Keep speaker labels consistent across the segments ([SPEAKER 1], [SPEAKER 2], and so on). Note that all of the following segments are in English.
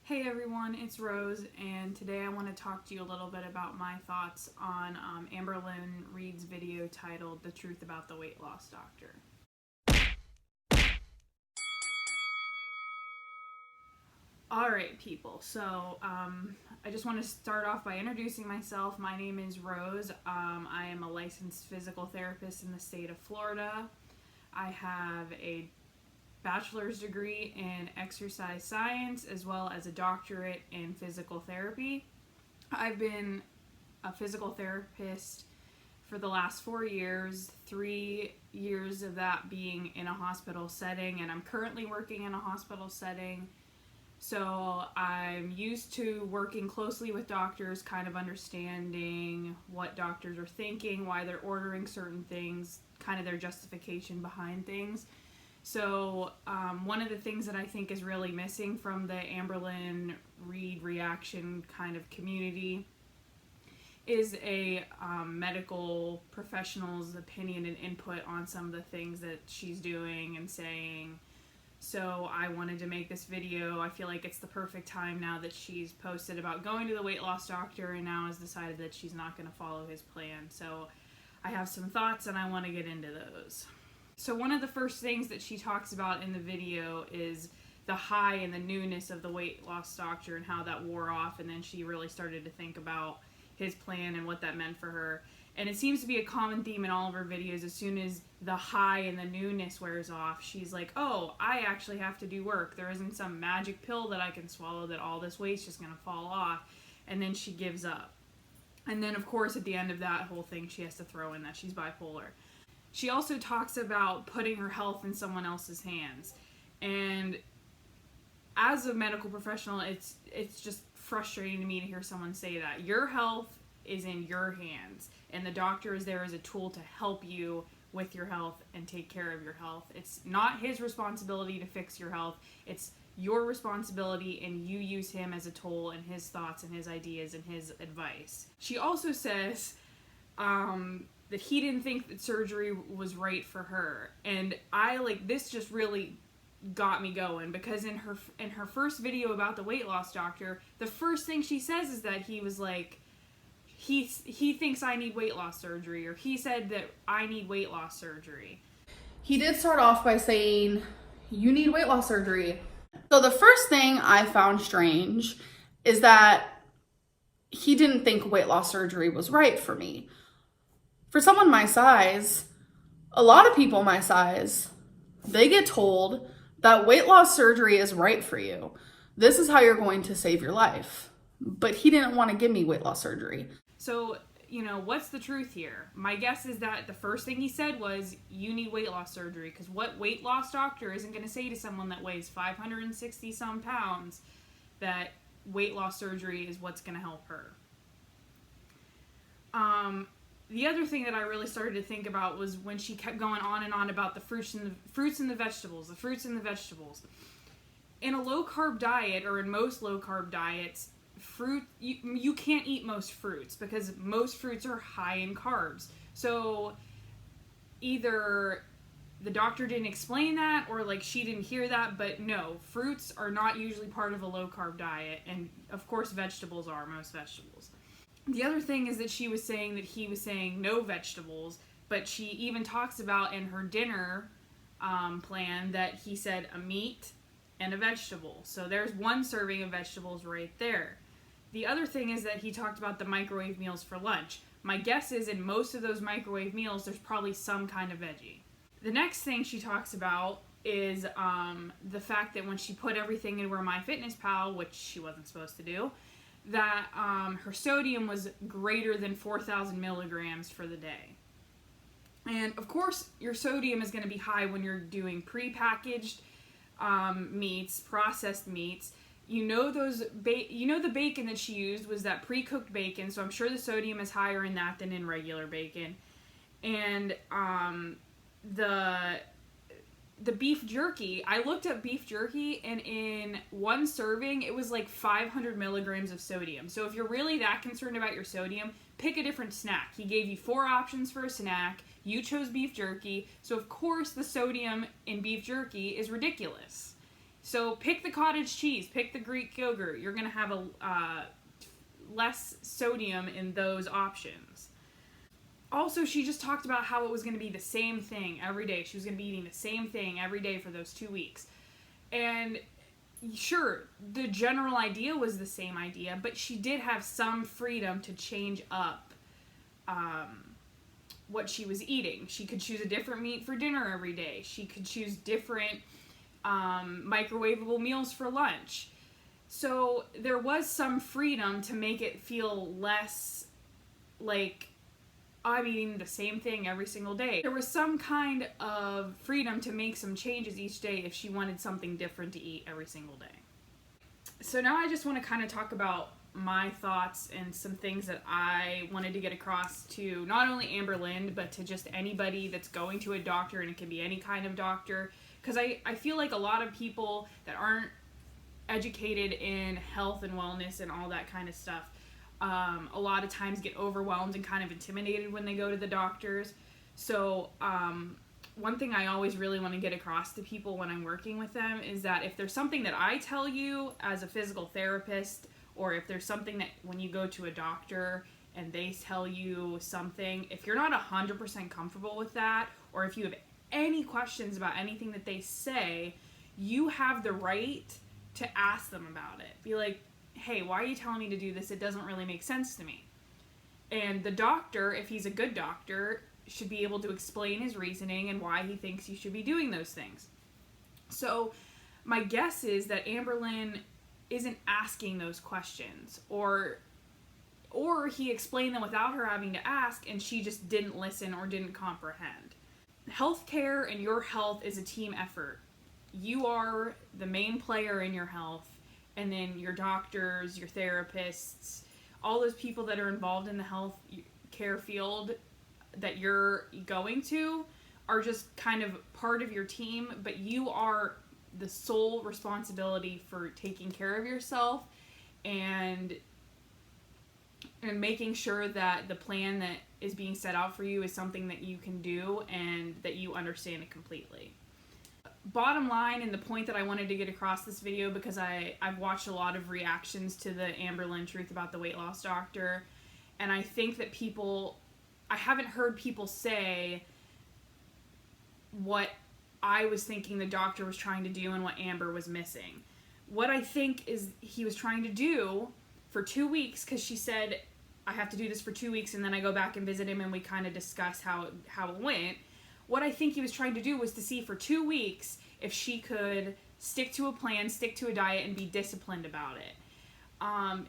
[SPEAKER 1] Hey everyone, it's Rose, and today I want to talk to you a little bit about my thoughts on Amberlynn Reid's video titled The Truth About the Weight Loss Doctor. Alright people, so I just want to start off by introducing myself. My name is Rose. I am a licensed physical therapist in the state of Florida. I have a bachelor's degree in exercise science as well as a doctorate in physical therapy. I've been a physical therapist for the last 4 years, 3 years of that being in a hospital setting, and I'm currently working in a hospital setting. So I'm used to working closely with doctors, kind of understanding what doctors are thinking, why they're ordering certain things, kind of their justification behind things. So one of the things that I think is really missing from the Amberlynn Reid reaction kind of community is a medical professional's opinion and input on some of the things that she's doing and saying. So I wanted to make this video. I feel like it's the perfect time now that she's posted about going to the weight loss doctor and now has decided that she's not going to follow his plan. So I have some thoughts and I want to get into those. So one of the first things that she talks about in the video is the high and the newness of the weight loss doctor and how that wore off, and then she really started to think about his plan and what that meant for her. And it seems to be a common theme in all of her videos. As soon as the high and the newness wears off, she's like, oh, I actually have to do work. There isn't some magic pill that I can swallow that all this weight's just going to fall off. And then she gives up. And then, of course, at the end of that whole thing, she has to throw in that she's bipolar. She also talks about putting her health in someone else's hands. And as a medical professional, it's just frustrating to me to hear someone say that. Your health is in your hands, and the doctor is there as a tool to help you with your health and take care of your health. It's not his responsibility to fix your health. It's your responsibility, and you use him as a tool and his thoughts and his ideas and his advice. She also says that he didn't think that surgery was right for her. And this just really got me going, because in her first video about the weight loss doctor, the first thing she says is that he was like, he thinks I need weight loss surgery, or he said that I need weight loss surgery.
[SPEAKER 2] He did start off by saying, you need weight loss surgery. So the first thing I found strange is that he didn't think weight loss surgery was right for me. For someone my size, a lot of people my size, they get told that weight loss surgery is right for you. This is how you're going to save your life. But he didn't want to give me weight loss surgery.
[SPEAKER 1] So, what's the truth here? My guess is that the first thing he said was, you need weight loss surgery, because what weight loss doctor isn't going to say to someone that weighs 560 some pounds that weight loss surgery is what's going to help her? The other thing that I really started to think about was when she kept going on and on about the fruits and the vegetables. In a low-carb diet, or in most low-carb diets, you can't eat most fruits because most fruits are high in carbs. So either the doctor didn't explain that, or she didn't hear that, but no, fruits are not usually part of a low-carb diet, and of course vegetables are, most vegetables. The other thing is that she was saying that he was saying no vegetables, but she even talks about in her dinner plan that he said a meat and a vegetable. So there's one serving of vegetables right there. The other thing is that he talked about the microwave meals for lunch. My guess is in most of those microwave meals, there's probably some kind of veggie. The next thing she talks about is the fact that when she put everything into her MyFitnessPal, which she wasn't supposed to do, that her sodium was greater than 4,000 milligrams for the day. And of course, your sodium is going to be high when you're doing prepackaged meats, processed meats. The bacon that she used was that pre-cooked bacon, so I'm sure the sodium is higher in that than in regular bacon. And the beef jerky, I looked up beef jerky, and in one serving, it was like 500 milligrams of sodium. So if you're really that concerned about your sodium, pick a different snack. He gave you 4 options for a snack. You chose beef jerky, so of course the sodium in beef jerky is ridiculous. So pick the cottage cheese, pick the Greek yogurt. You're going to have a less sodium in those options. Also, she just talked about how it was going to be the same thing every day. She was going to be eating the same thing every day for those 2 weeks. And sure, the general idea was the same idea, but she did have some freedom to change up what she was eating. She could choose a different meat for dinner every day. She could choose different microwavable meals for lunch. So there was some freedom to make it feel less like I'm eating the same thing every single day. There was some kind of freedom to make some changes each day if she wanted something different to eat every single day. So now I just want to kind of talk about my thoughts and some things that I wanted to get across to not only Amberlynn, but to just anybody that's going to a doctor, and it can be any kind of doctor. Because I feel like a lot of people that aren't educated in health and wellness and all that kind of stuff, a lot of times get overwhelmed and kind of intimidated when they go to the doctors. So one thing I always really want to get across to people when I'm working with them is that if there's something that I tell you as a physical therapist, or if there's something that when you go to a doctor and they tell you something, if you're not 100% comfortable with that, or if you have any questions about anything that they say, you have the right to ask them about it. Be like, hey, why are you telling me to do this? It doesn't really make sense to me. And the doctor, if he's a good doctor, should be able to explain his reasoning and why he thinks you should be doing those things. So my guess is that Amberlynn isn't asking those questions, or he explained them without her having to ask, and she just didn't listen or didn't comprehend. Healthcare and your health is a team effort. You are the main player in your health, and then your doctors, your therapists, all those people that are involved in the health care field that you're going to are just kind of part of your team, but you are the sole responsibility for taking care of yourself and making sure that the plan that is being set out for you is something that you can do and that you understand it completely. Bottom line, and the point that I wanted to get across this video, because I've watched a lot of reactions to the Amberlynn Truth About the Weight Loss Doctor, and I think that I haven't heard people say what I was thinking the doctor was trying to do and what Amber was missing. What I think is he was trying to do for 2 weeks, because she said, I have to do this for 2 weeks and then I go back and visit him and we kind of discuss how it went. What I think he was trying to do was to see for 2 weeks if she could stick to a plan, stick to a diet, and be disciplined about it.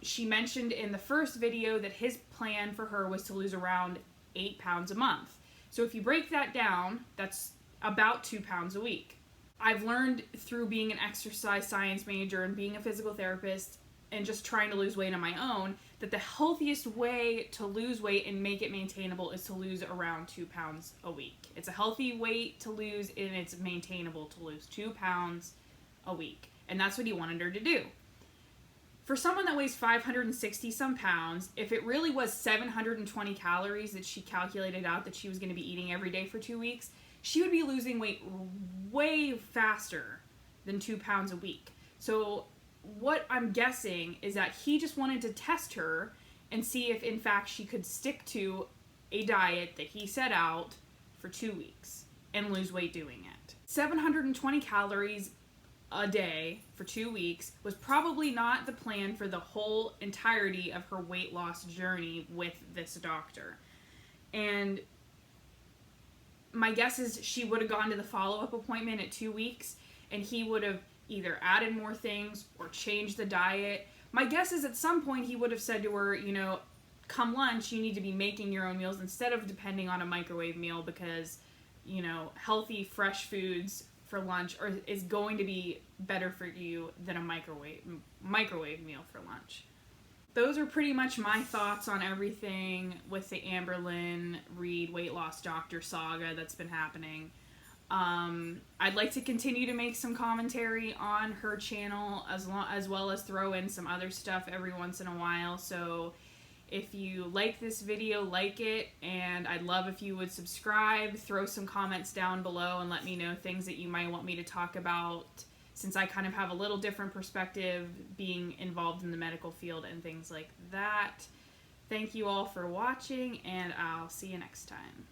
[SPEAKER 1] She mentioned in the first video that his plan for her was to lose around 8 pounds a month. So if you break that down, that's about 2 pounds a week. I've learned through being an exercise science major and being a physical therapist and just trying to lose weight on my own, that the healthiest way to lose weight and make it maintainable is to lose around 2 pounds a week. It's a healthy weight to lose, and it's maintainable to lose 2 pounds a week. And that's what he wanted her to do. For someone that weighs 560 some pounds, if it really was 720 calories that she calculated out that she was going to be eating every day for 2 weeks, she would be losing weight way faster than 2 pounds a week. So what I'm guessing is that he just wanted to test her and see if in fact she could stick to a diet that he set out for 2 weeks and lose weight doing it. 720 calories a day for 2 weeks was probably not the plan for the whole entirety of her weight loss journey with this doctor. And my guess is she would have gone to the follow-up appointment at 2 weeks and he would have either added more things or changed the diet. My guess is at some point he would have said to her, come lunch, you need to be making your own meals instead of depending on a microwave meal, because, healthy, fresh foods for lunch is going to be better for you than a microwave meal for lunch. Those are pretty much my thoughts on everything with the Amberlynn Reid weight loss doctor saga that's been happening. I'd like to continue to make some commentary on her channel as well as throw in some other stuff every once in a while. So if you like this video, like it, and I'd love if you would subscribe, throw some comments down below and let me know things that you might want me to talk about since I kind of have a little different perspective being involved in the medical field and things like that. Thank you all for watching, and I'll see you next time.